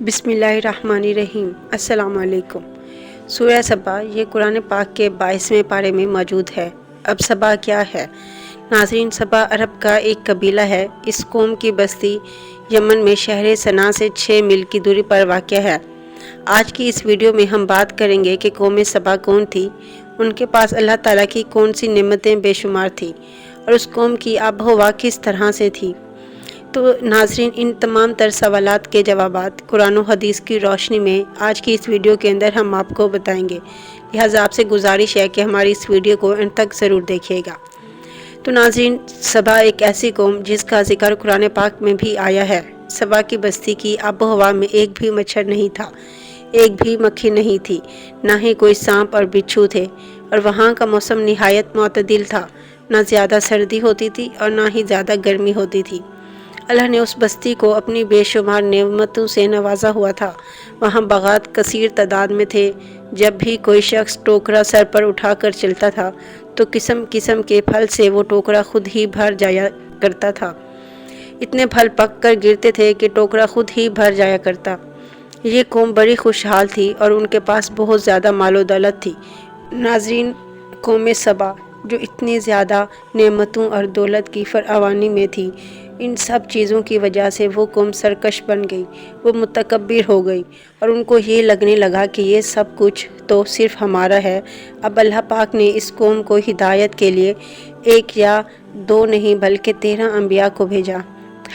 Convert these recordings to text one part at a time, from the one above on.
بسم اللہ الرحمن الرحیم۔ السلام علیکم۔ سورہ سبا یہ قرآن پاک کے 22ویں پارے میں موجود ہے۔ اب سبا کیا ہے؟ ناظرین، سبا عرب کا ایک قبیلہ ہے۔ اس قوم کی بستی یمن میں شہر صنعا سے 6 میل کی دوری پر واقع ہے۔ آج کی اس ویڈیو میں ہم بات کریں گے کہ قوم سبا کون تھی، ان کے پاس اللہ تعالیٰ کی کون سی نعمتیں بے شمار تھیں، اور اس قوم کی آب و ہوا کس طرح سے تھی۔ تو ناظرین، ان تمام تر سوالات کے جوابات قرآن و حدیث کی روشنی میں آج کی اس ویڈیو کے اندر ہم آپ کو بتائیں گے، لہٰذا آپ سے گزارش ہے کہ ہماری اس ویڈیو کو انت تک ضرور دیکھیے گا۔ تو ناظرین، سبا ایک ایسی قوم جس کا ذکر قرآن پاک میں بھی آیا ہے۔ سبا کی بستی کی آب و ہوا میں ایک بھی مچھر نہیں تھا، ایک بھی مکھی نہیں تھی، نہ ہی کوئی سانپ اور بچھو تھے، اور وہاں کا موسم نہایت معتدل تھا، نہ زیادہ سردی ہوتی تھی اور نہ ہی زیادہ گرمی ہوتی تھی۔ اللہ نے اس بستی کو اپنی بے شمار نعمتوں سے نوازا ہوا تھا۔ وہاں باغات کثیر تعداد میں تھے۔ جب بھی کوئی شخص ٹوکرا سر پر اٹھا کر چلتا تھا تو قسم قسم کے پھل سے وہ ٹوکرا خود ہی بھر جایا کرتا تھا۔ اتنے پھل پک کر گرتے تھے کہ ٹوکرا خود ہی بھر جایا کرتا۔ یہ قوم بڑی خوشحال تھی اور ان کے پاس بہت زیادہ مال و دولت تھی۔ ناظرین، قوم سبا جو اتنی زیادہ نعمتوں اور دولت کی فراوانی میں تھی، ان سب چیزوں کی وجہ سے وہ قوم سرکش بن گئی، وہ متکبر ہو گئی، اور ان کو یہ لگنے لگا کہ یہ سب کچھ تو صرف ہمارا ہے۔ اب اللہ پاک نے اس قوم کو ہدایت کے لیے 1 یا 2 نہیں بلکہ 13 انبیاء کو بھیجا۔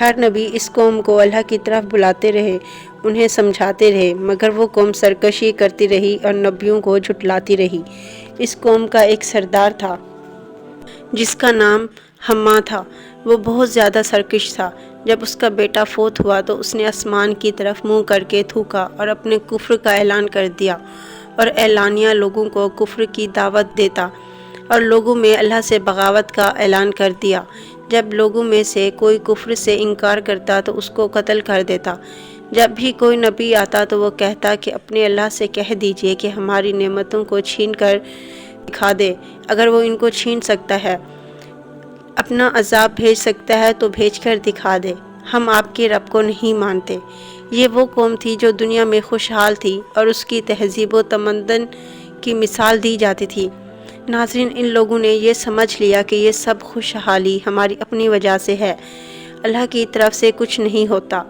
ہر نبی اس قوم کو اللہ کی طرف بلاتے رہے، انہیں سمجھاتے رہے، مگر وہ قوم سرکشی کرتی رہی اور نبیوں کو جھٹلاتی رہی۔ اس قوم کا ایک سردار تھا جس کا نام حما تھا۔ وہ بہت زیادہ سرکش تھا۔ جب اس کا بیٹا فوت ہوا تو اس نے آسمان کی طرف منہ کر کے تھوکا اور اپنے کفر کا اعلان کر دیا، اور اعلانیہ لوگوں کو کفر کی دعوت دیتا اور لوگوں میں اللہ سے بغاوت کا اعلان کر دیا۔ جب لوگوں میں سے کوئی کفر سے انکار کرتا تو اس کو قتل کر دیتا۔ جب بھی کوئی نبی آتا تو وہ کہتا کہ اپنے اللہ سے کہہ دیجئے کہ ہماری نعمتوں کو چھین کر دکھا دے، اگر وہ ان کو چھین سکتا ہے، اپنا عذاب بھیج سکتا ہے تو بھیج کر دکھا دے، ہم آپ کے رب کو نہیں مانتے۔ یہ وہ قوم تھی جو دنیا میں خوشحال تھی اور اس کی تہذیب و تمدن کی مثال دی جاتی تھی۔ ناظرین، ان لوگوں نے یہ سمجھ لیا کہ یہ سب خوشحالی ہماری اپنی وجہ سے ہے، اللہ کی طرف سے کچھ نہیں ہوتا۔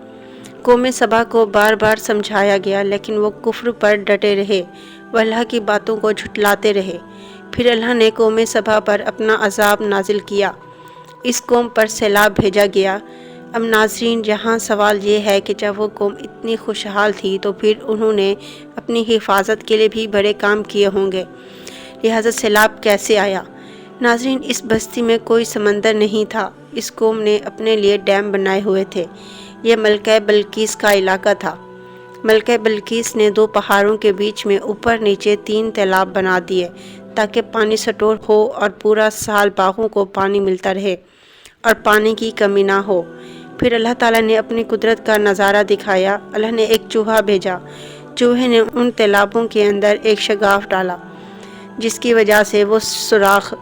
قوم سبا کو بار بار سمجھایا گیا لیکن وہ کفر پر ڈٹے رہے، وہ اللہ کی باتوں کو جھٹلاتے رہے۔ پھر اللہ نے قوم سبا پر اپنا عذاب نازل کیا، اس قوم پر سیلاب بھیجا گیا۔ اب ناظرین، یہاں سوال یہ ہے کہ جب وہ قوم اتنی خوشحال تھی تو پھر انہوں نے اپنی حفاظت کے لیے بھی بڑے کام کیے ہوں گے، لہٰذا سیلاب کیسے آیا؟ ناظرین، اس بستی میں کوئی سمندر نہیں تھا۔ اس قوم نے اپنے لیے ڈیم بنائے ہوئے تھے۔ یہ ملکہ بلقیس کا علاقہ تھا۔ ملکہ بلقیس نے 2 پہاڑوں کے بیچ میں اوپر نیچے 3 تالاب بنا دیے تاکہ پانی سٹور ہو اور پورا سال باغوں کو پانی ملتا رہے اور پانی کی کمی نہ ہو۔ پھر اللہ تعالیٰ نے اپنی قدرت کا نظارہ دکھایا۔ اللہ نے ایک چوہا بھیجا۔ چوہے نے ان تالابوں کے اندر ایک شگاف ڈالا، جس کی وجہ سے وہ سوراخ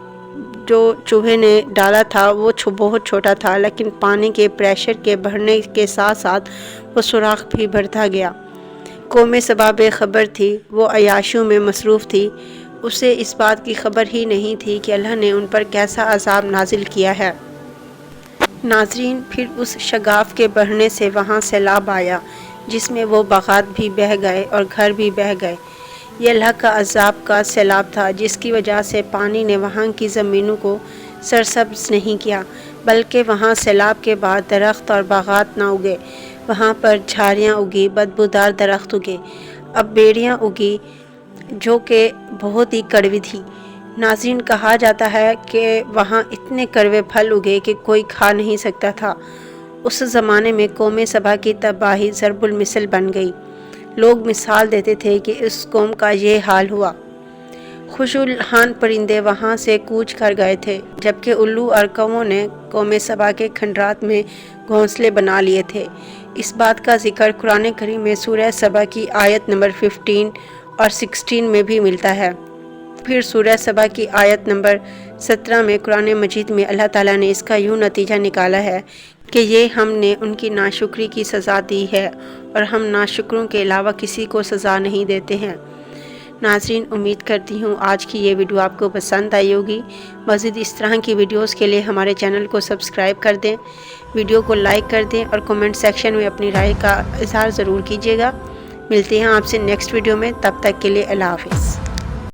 جو چوہے نے ڈالا تھا وہ بہت چھوٹا تھا، لیکن پانی کے پریشر کے بڑھنے کے ساتھ ساتھ وہ سوراخ بھی بڑھتا گیا۔ قوم سبا بے خبر تھی، وہ عیاشیوں میں مصروف تھی۔ اسے اس بات کی خبر ہی نہیں تھی کہ اللہ نے ان پر کیسا عذاب نازل کیا ہے۔ ناظرین، پھر اس شگاف کے بڑھنے سے وہاں سیلاب آیا، جس میں وہ باغات بھی بہہ گئے اور گھر بھی بہہ گئے۔ یہ اللہ کا عذاب کا سیلاب تھا، جس کی وجہ سے پانی نے وہاں کی زمینوں کو سرسبز نہیں کیا، بلکہ وہاں سیلاب کے بعد درخت اور باغات نہ اگے۔ وہاں پر جھاڑیاں اگی، بدبودار درخت اگے، اب بیڑیاں اگی جو کہ بہت ہی کڑوی تھی۔ ناظرین، کہا جاتا ہے کہ وہاں اتنے کڑوے پھل اگے کہ کوئی کھا نہیں سکتا تھا۔ اس زمانے میں قوم سبا کی تباہی ضرب المثل بن گئی۔ لوگ مثال دیتے تھے کہ اس قوم کا یہ حال ہوا۔ خوشحال پرندے وہاں سے کوچ کر گئے تھے، جبکہ الو اور کووں نے قوم سبا کے کھنڈرات میں گھونسلے بنا لیے تھے۔ اس بات کا ذکر قرآن کریم میں سورہ سبا کی آیت نمبر 15 اور 16 میں بھی ملتا ہے۔ پھر سورہ سبا کی آیت نمبر 17 میں قرآن مجید میں اللہ تعالیٰ نے اس کا یوں نتیجہ نکالا ہے کہ یہ ہم نے ان کی ناشکری کی سزا دی ہے اور ہم ناشکروں کے علاوہ کسی کو سزا نہیں دیتے ہیں۔ ناظرین، امید کرتی ہوں آج کی یہ ویڈیو آپ کو پسند آئی ہوگی۔ مزید اس طرح کی ویڈیوز کے لیے ہمارے چینل کو سبسکرائب کر دیں، ویڈیو کو لائک کر دیں اور کمنٹ سیکشن میں اپنی رائے کا اظہار ضرور کیجیے گا۔ ملتے ہیں آپ سے نیکسٹ ویڈیو میں، تب تک کے لیے اللہ حافظ۔